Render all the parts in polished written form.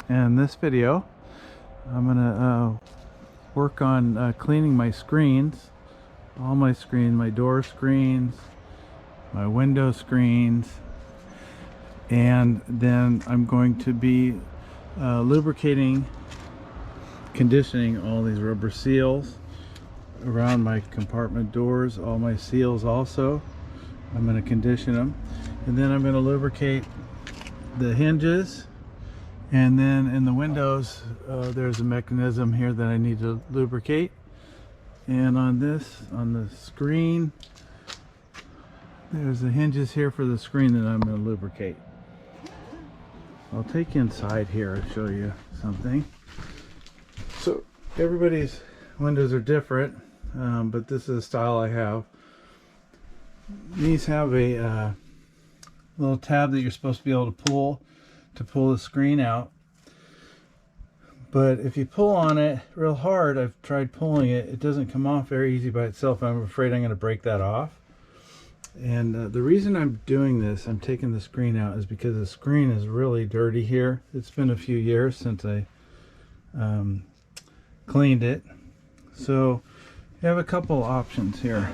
and this video I'm gonna work on cleaning my screens, all my screens, my door screens, my window screens, and then I'm going to be lubricating, conditioning all these rubber seals around my compartment doors, all my seals also. I'm going to condition them, and then I'm going to lubricate the hinges, and then in the windows there's a mechanism here that I need to lubricate, and on the screen there's the hinges here for the screen that I'm going to lubricate. I'll take you inside here and show you something. So everybody's windows are different, but this is the style I have. These have a little tab that you're supposed to be able to pull the screen out. But if you pull on it real hard, I've tried pulling it, it doesn't come off very easy by itself. I'm afraid I'm going to break that off. And the reason I'm doing this, I'm taking the screen out, is because the screen is really dirty here. It's been a few years since I cleaned it. So you have a couple options here.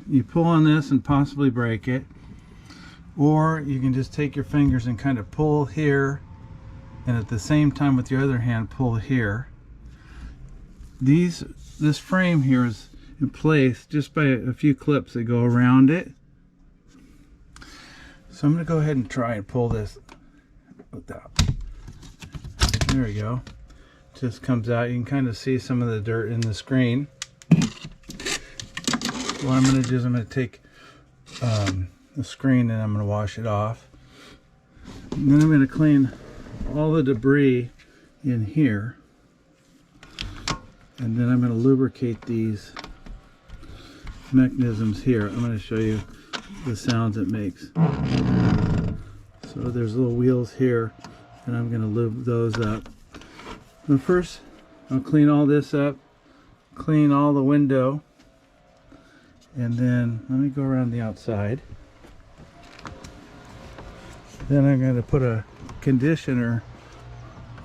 You pull on this and possibly break it, or you can just take your fingers and kind of pull here, and at the same time with your other hand pull here. This frame here is in place just by a few clips that go around it. So I'm going to go ahead and try and pull this without. There we go. Just comes out. You can kind of see some of the dirt in the screen. What I'm going to do is I'm going to take the screen and I'm going to wash it off. And then I'm going to clean all the debris in here. And then I'm going to lubricate these mechanisms here. I'm going to show you the sounds it makes. So there's little wheels here, and I'm going to lube those up. But first, I'll clean all this up, clean all the window, and then let me go around the outside. Then I'm going to put a conditioner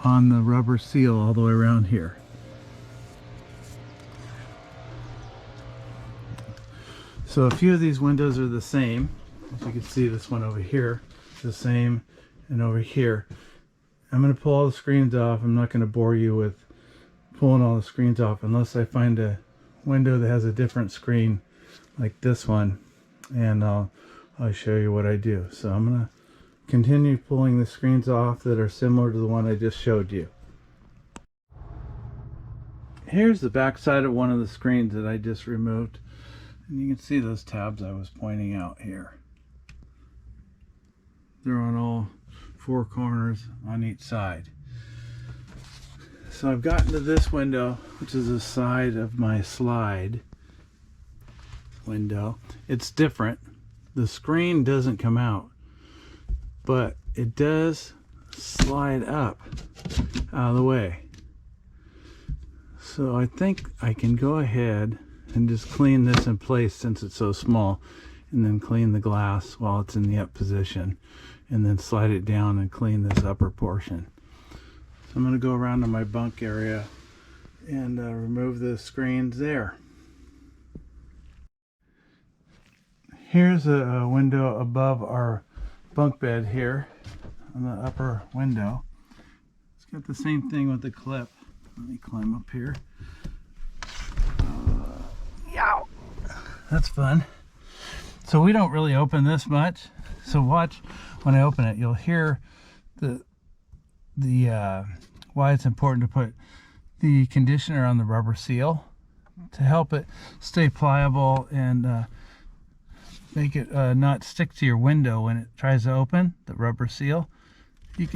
on the rubber seal all the way around here. So a few of these windows are the same. As you can see, this one over here is the same, and over here. I'm going to pull all the screens off. I'm not going to bore you with pulling all the screens off unless I find a window that has a different screen like this one, and I'll show you what I do. So I'm going to continue pulling the screens off that are similar to the one I just showed you. Here's the back side of one of the screens that I just removed. And you can see those tabs I was pointing out here. They're on all four corners on each side. So I've gotten to this window, which is the side of my slide window. It's different. The screen doesn't come out, but it does slide up out of the way. So I think I can go ahead and just clean this in place since it's so small, and then clean the glass while it's in the up position, and then slide it down and clean this upper portion. So I'm going to go around to my bunk area and remove the screens there. Here's a window above our bunk bed here on the upper window. It's got the same thing with the clip. Let me climb up here. Yow! That's fun. So we don't really open this much. So watch when I open it. You'll hear the why it's important to put the conditioner on the rubber seal to help it stay pliable and make it not stick to your window when it tries to open. The rubber seal. You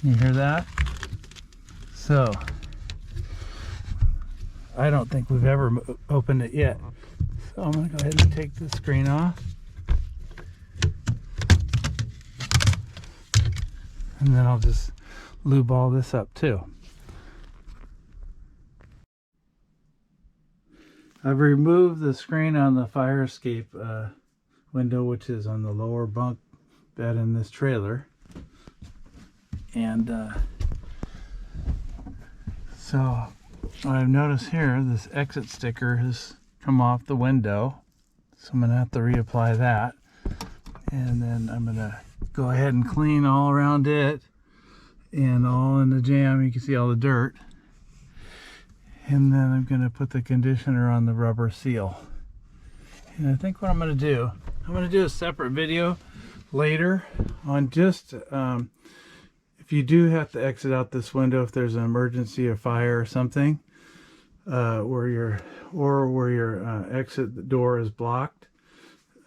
hear that? So I don't think we've ever opened it yet. So I'm going to go ahead and take the screen off. And then I'll just lube all this up too. I've removed the screen on the fire escape window, which is on the lower bunk bed in this trailer. And so what I've noticed here, this exit sticker has come off the window, so I'm gonna have to reapply that, and then I'm gonna go ahead and clean all around it and all in the jam. You can see all the dirt, and then I'm gonna put the conditioner on the rubber seal. And I think what I'm gonna do a separate video later on just if you do have to exit out this window, if there's an emergency or fire or something, where your exit door is blocked,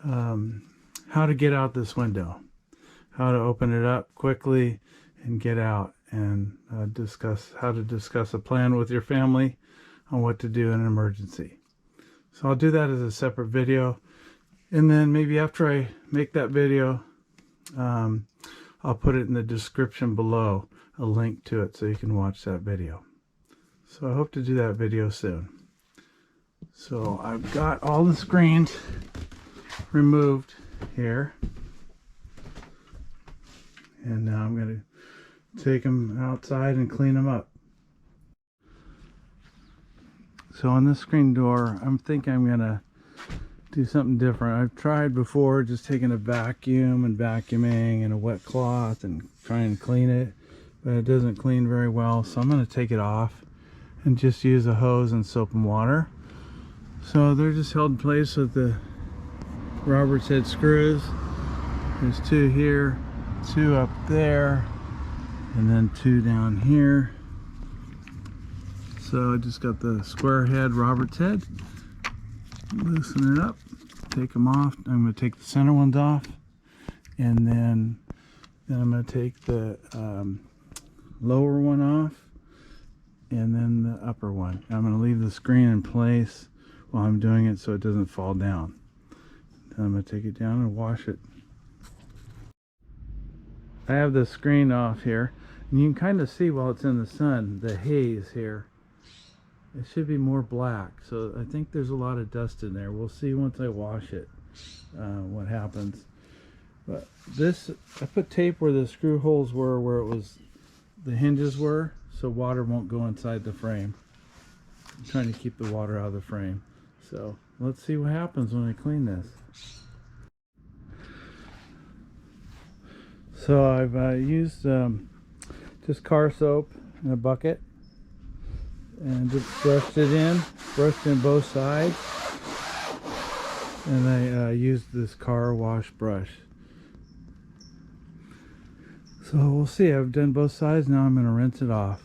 how to get out this window, how to open it up quickly and get out, and discuss a plan with your family on what to do in an emergency. So I'll do that as a separate video, and then maybe after I make that video, I'll put it in the description below, a link to it, so you can watch that video. So I hope to do that video soon. So I've got all the screens removed here, and now I'm going to take them outside and clean them up. So on this screen door, I'm thinking I'm going to do something different. I've tried before just taking a vacuum and vacuuming and a wet cloth and trying and clean it, but it doesn't clean very well. So I'm going to take it off and just use a hose and soap and water. So they're just held in place with the Robert's head screws. There's 2 here, 2 up there, and then 2 down here. So I just got the square head Robert's head. Loosen it up, take them off. I'm going to take the center ones off, and then I'm going to take the lower one off, and then the upper one. I'm going to leave the screen in place while I'm doing it so it doesn't fall down. Then I'm going to take it down and wash it. I have the screen off here, and you can kind of see while it's in the sun the haze here. It should be more black, so I think there's a lot of dust in there. We'll see once I wash it what happens. But this, I put tape where the screw holes were, where the hinges were, so water won't go inside the frame. I'm trying to keep the water out of the frame. So let's see what happens when I clean this. So I've used just car soap in a bucket, and just brushed in both sides, and I used this car wash brush. So we'll see, I've done both sides. Now I'm going to rinse it off.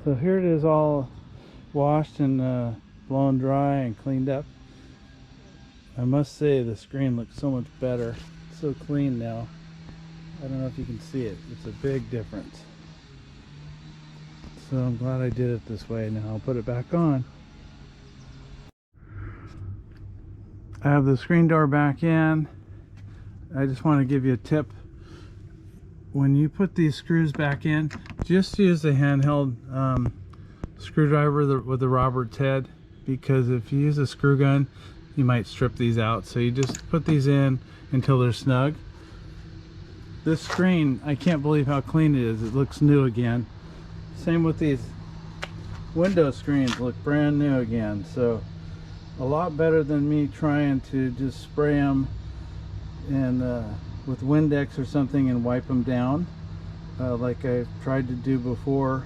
So here it is, all washed and blown dry and cleaned up. I must say the screen looks so much better. It's so clean now. I don't know if you can see it. It's a big difference. So I'm glad I did it this way. Now I'll put it back on. I have the screen door back in. I just want to give you a tip. When you put these screws back in, just use a handheld screwdriver with the Robert's head, because if you use a screw gun, you might strip these out. So you just put these in until they're snug. This screen, I can't believe how clean it is. It looks new again. Same with these window screens, look brand new again. So a lot better than me trying to just spray them and with Windex or something and wipe them down, like I tried to do before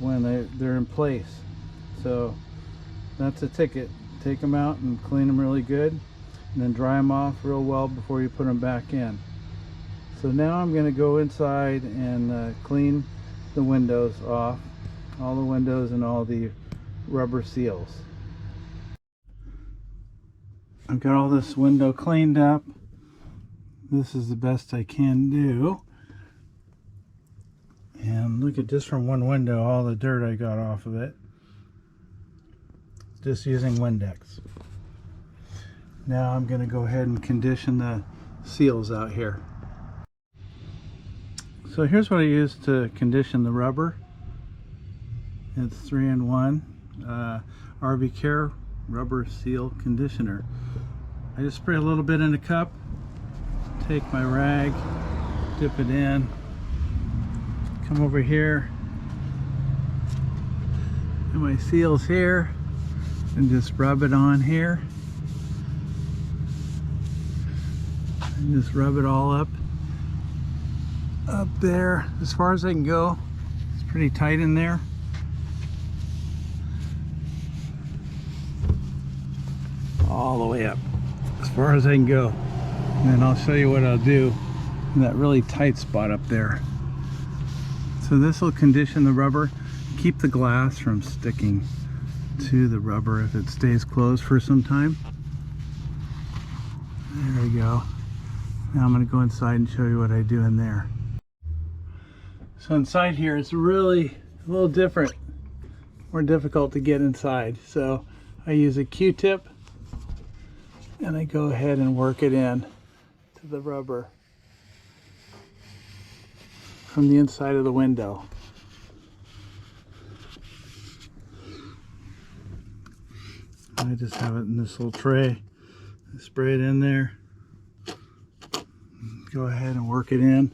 when they're in place. So that's a ticket. Take them out and clean them really good, and then dry them off real well before you put them back in. So now I'm going to go inside and clean the windows off, all the windows and all the rubber seals. I've got all this window cleaned up. This is the best I can do. And look at, just from one window, all the dirt I got off of it, just using Windex. Now I'm going to go ahead and condition the seals out here. So here's what I use to condition the rubber. It's 3-in-1 RV Care rubber seal conditioner. I just spray a little bit in a cup, take my rag, dip it in, come over here, and my seals here, and just rub it on here, and just rub it all up there as far as I can go. It's pretty tight in there. All the way up as far as I can go, and then I'll show you what I'll do in that really tight spot up there. So this will condition the rubber, keep the glass from sticking to the rubber if it stays closed for some time. There we go. Now I'm going to go inside and show you what I do in there. So inside here it's really a little different, more difficult to get inside. So I use a Q-tip and I go ahead and work it in to the rubber from the inside of the window. I just have it in this little tray. I spray it in there. Go ahead and work it in.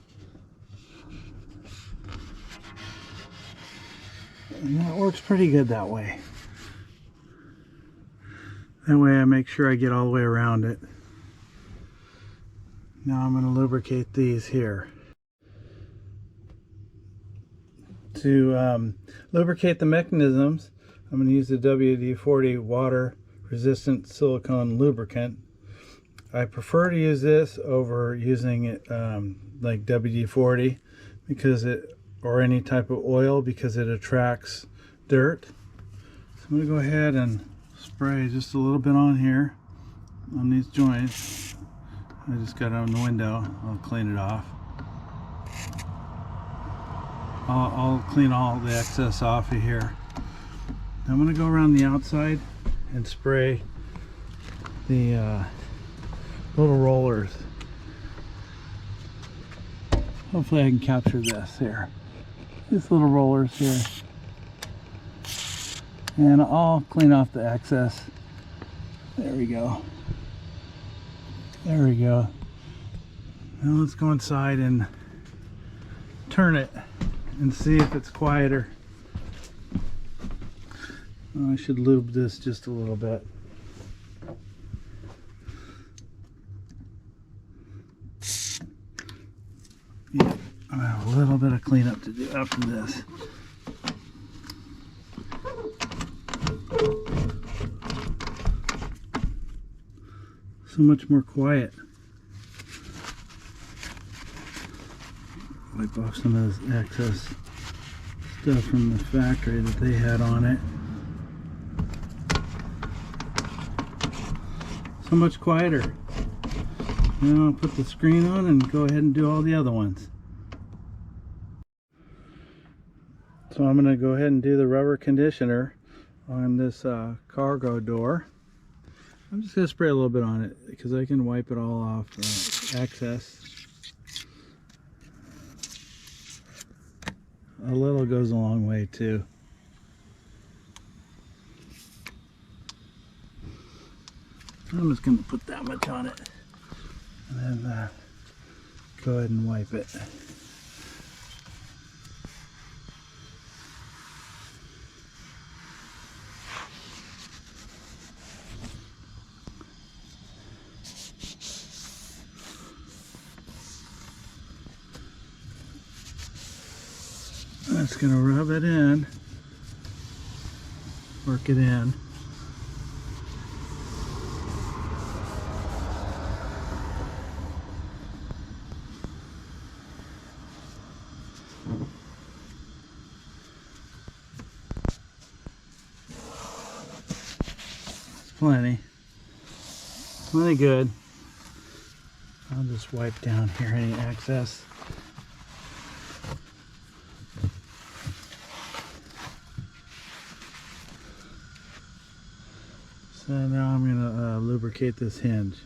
And that works pretty good that way. That way I make sure I get all the way around it. Now I'm going to lubricate these here. To lubricate the mechanisms, I'm going to use the WD-40 water resistant silicone lubricant. I prefer to use this over using it like WD-40 because or any type of oil, because it attracts dirt. So I'm going to go ahead and spray just a little bit on here on these joints. I just got it on the window. I'll clean it off. I'll clean all the excess off of here. Now I'm going to go around the outside and spray the little rollers. Hopefully I can capture this here. These little rollers here. And I'll clean off the excess. There we go. There we go. Now let's go inside and turn it and see if it's quieter. Oh, I should lube this just a little bit. Yeah, I have a little bit of cleanup to do after this. So much more quiet. Wipe off some of this excess stuff from the factory that they had on it. So much quieter. Now I'll put the screen on and go ahead and do all the other ones. So I'm going to go ahead and do the rubber conditioner on this cargo door. I'm just going to spray a little bit on it because I can wipe it all off excess. A little goes a long way too. I'm just going to put that much on it and then go ahead and wipe it. just going to rub it in, work it in. Plenty good. I'll just wipe down here any excess. So now I'm going to lubricate this hinge.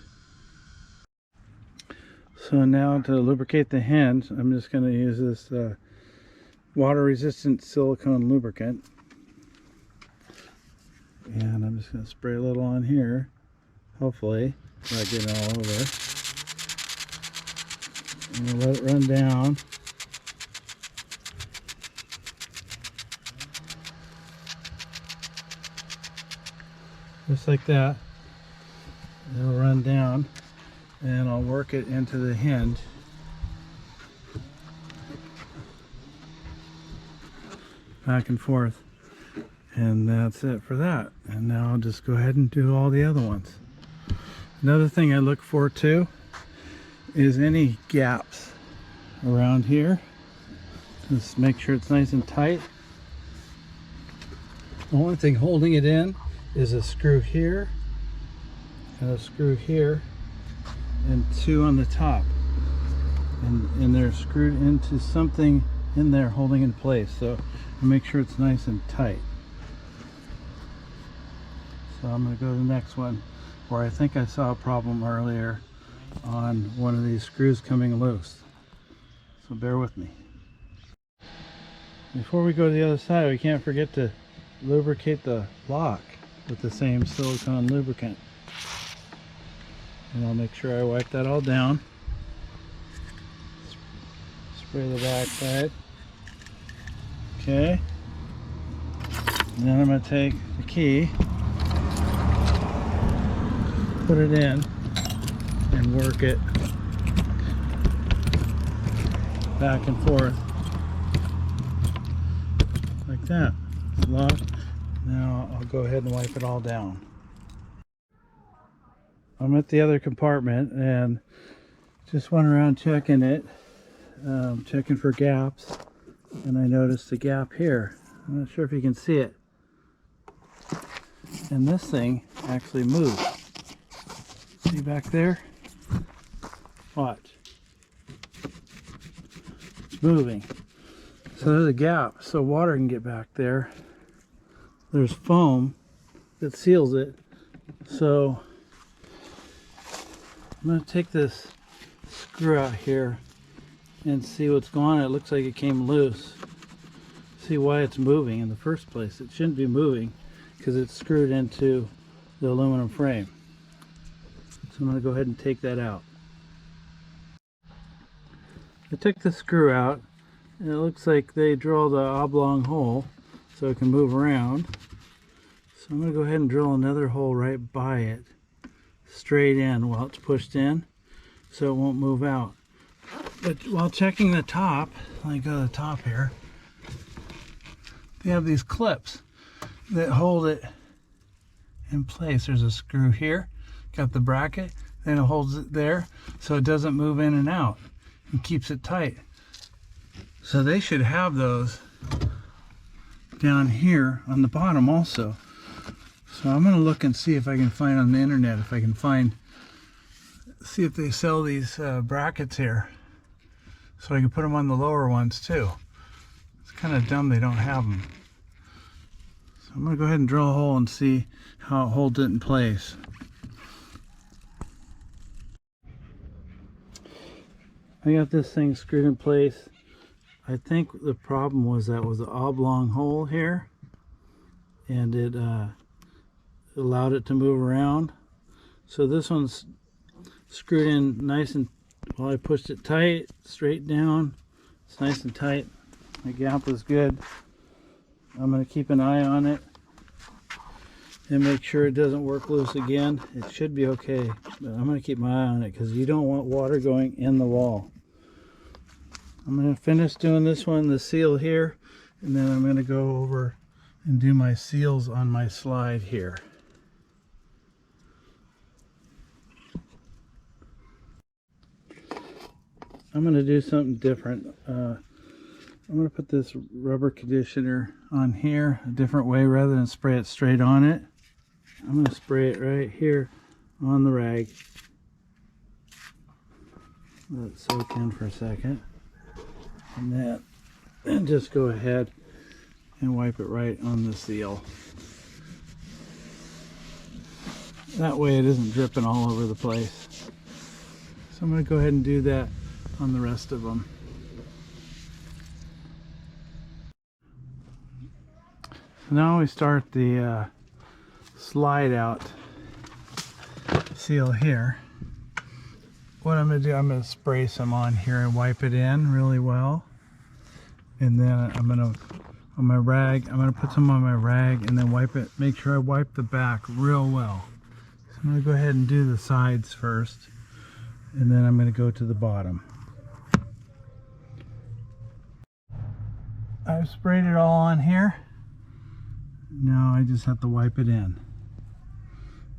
So now to lubricate the hinge, I'm just going to use this water resistant silicone lubricant. And I'm just going to spray a little on here, hopefully, without getting all over. And let it run down. Just like that. It'll run down, and I'll work it into the hinge. Back and forth. And that's it for that. And now I'll just go ahead and do all the other ones. Another thing I look for too is any gaps around here. Just make sure it's nice and tight. The only thing holding it in is a screw here and a screw here and two on the top. And they're screwed into something in there holding in place. So make sure it's nice and tight. So I'm going to go to the next one where I think I saw a problem earlier on one of these screws coming loose. So bear with me. Before we go to the other side, we can't forget to lubricate the lock with the same silicone lubricant. And I'll make sure I wipe that all down. Spray the back side. Okay. And then I'm going to take the key, put it in, and work it back and forth like that. It's locked. Now I'll go ahead and wipe it all down. I'm at the other compartment and just went around checking it, checking for gaps, and I noticed a gap here. I'm not sure if you can see it. And this thing actually moves. See back there? Watch. It's moving. So there's a gap so water can get back there. There's foam that seals it. So I'm going to take this screw out here and see what's going on. It looks like it came loose. See why it's moving in the first place. It shouldn't be moving because it's screwed into the aluminum frame. So I'm going to go ahead and take that out. I took the screw out and it looks like they drilled an oblong hole so it can move around. So I'm going to go ahead and drill another hole right by it, straight in while it's pushed in so it won't move out. But while checking the top, let me go to the top here, they have these clips that hold it in place. There's a screw here, got the bracket, then it holds it there so it doesn't move in and out and keeps it tight. So they should have those down here on the bottom also. So I'm going to look and see if I can find on the internet, if I can find, see if they sell these brackets here so I can put them on the lower ones too. It's kind of dumb they don't have them. So I'm going to go ahead and drill a hole and see how it holds it in place. I got this thing screwed in place. I think the problem was that was an oblong hole here and it allowed it to move around. So this one's screwed in nice and, well, I pushed it tight, straight down. It's nice and tight. The gap is good. I'm going to keep an eye on it and make sure it doesn't work loose again. It should be okay, but I'm going to keep my eye on it because you don't want water going in the wall. I'm going to finish doing this one, the seal here, And then I'm going to go over and do my seals on my slide here. I'm going to do something different. I'm going to put this rubber conditioner on here a different way rather than spray it straight on it. I'm going to spray it right here on the rag. Let it soak in for a second. And then just go ahead and wipe it right on the seal. That way it isn't dripping all over the place. So I'm going to go ahead and do that on the rest of them. So now we start the slide out seal here. What I'm going to do, I'm going to spray some on here and wipe it in really well. And then I'm going to, on my rag, I'm going to put some on my rag and then wipe it, make sure I wipe the back real well. So I'm going to go ahead and do the sides first. And then I'm going to go to the bottom. I've sprayed it all on here. Now I just have to wipe it in.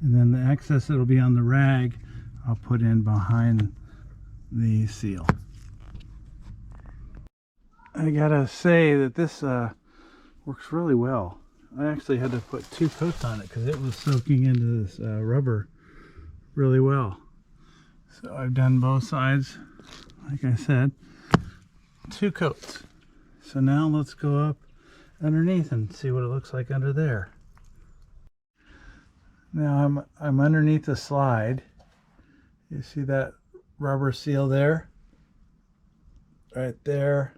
And then the excess that'll be on the rag, I'll put in behind the seal. I gotta say that this works really well. I actually had to put 2 coats on it because it was soaking into this rubber really well. So I've done both sides, like I said, 2 coats. So now let's go up underneath and see what it looks like under there. Now I'm underneath the slide. You see that rubber seal there? Right there.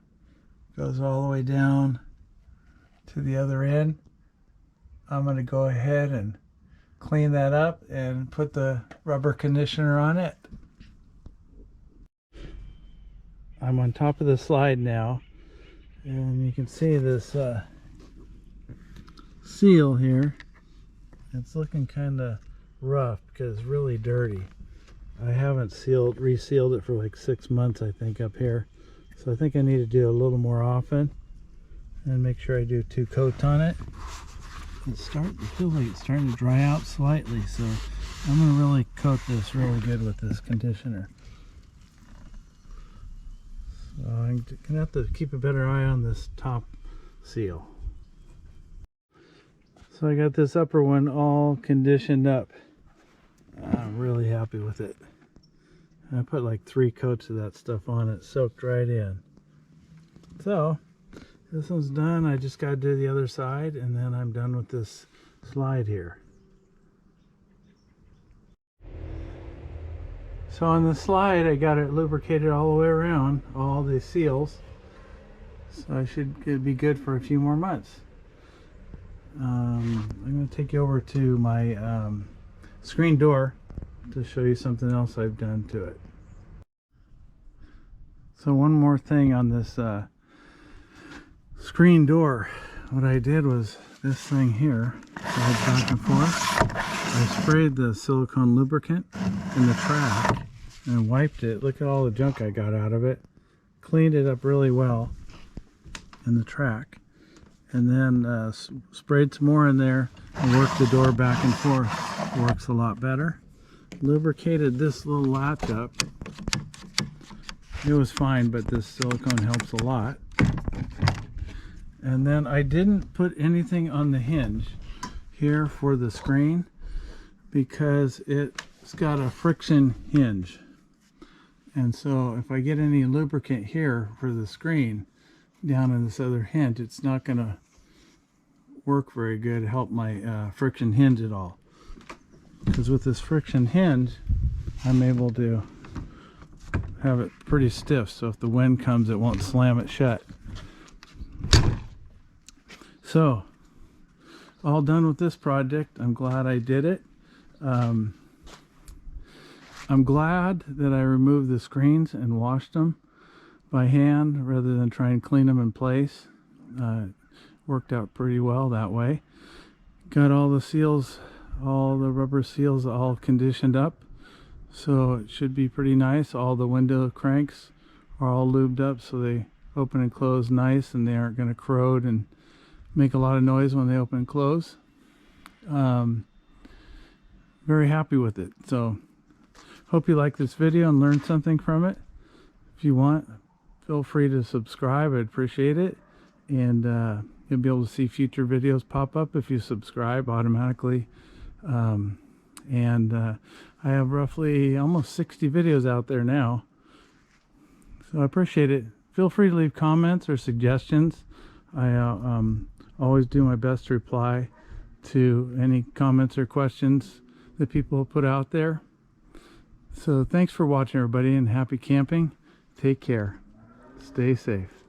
Goes all the way down to the other end. I'm going to go ahead and clean that up and put the rubber conditioner on it. I'm on top of the slide now, and you can see this seal here. It's looking kind of rough because it's really dirty. I haven't resealed it for like 6 months, I think, up here. So I think I need to do a little more often and make sure I do 2 coats on it. It feels like it's starting to dry out slightly, so I'm going to really coat this really good with this conditioner. So I'm going to have to keep a better eye on this top seal. So I got this upper one all conditioned up. I'm really happy with it. I put like 3 coats of that stuff on it, soaked right in. So this one's done. I just got to do the other side, and then I'm done with this slide here. So on the slide, I got it lubricated all the way around, all the seals. So it'd be good for a few more months. I'm going to take you over to my screen door to show you something else I've done to it. So one more thing on this screen door. What I did was this thing here, back and forth. I sprayed the silicone lubricant in the track and wiped it. Look at all the junk I got out of it. Cleaned it up really well in the track. And then sprayed some more in there and worked the door back and forth. Works a lot better. Lubricated this little latch up. It was fine, but this silicone helps a lot. And then I didn't put anything on the hinge here for the screen because it's got a friction hinge. And so if I get any lubricant here for the screen down in this other hinge, it's not going to work very good to help my friction hinge at all. Because with this friction hinge, I'm able to have it pretty stiff, so if the wind comes, it won't slam it shut. So, all done with this project. I'm glad I did it. I'm glad that I removed the screens and washed them by hand rather than try and clean them in place. Worked out pretty well that way. Got all the seals, all the rubber seals all conditioned up, so it should be pretty nice. All the window cranks are all lubed up so they open and close nice, and they aren't going to corrode and make a lot of noise when they open and close. Very happy with it. So hope you like this video and learned something from it. If you want, feel free to subscribe. I'd appreciate it. And you'll be able to see future videos pop up if you subscribe automatically. I have roughly almost 60 videos out there now. So I appreciate it. Feel free to leave comments or suggestions. I always do my best to reply to any comments or questions that people put out there. So thanks for watching, everybody, and happy camping. Take care. Stay safe.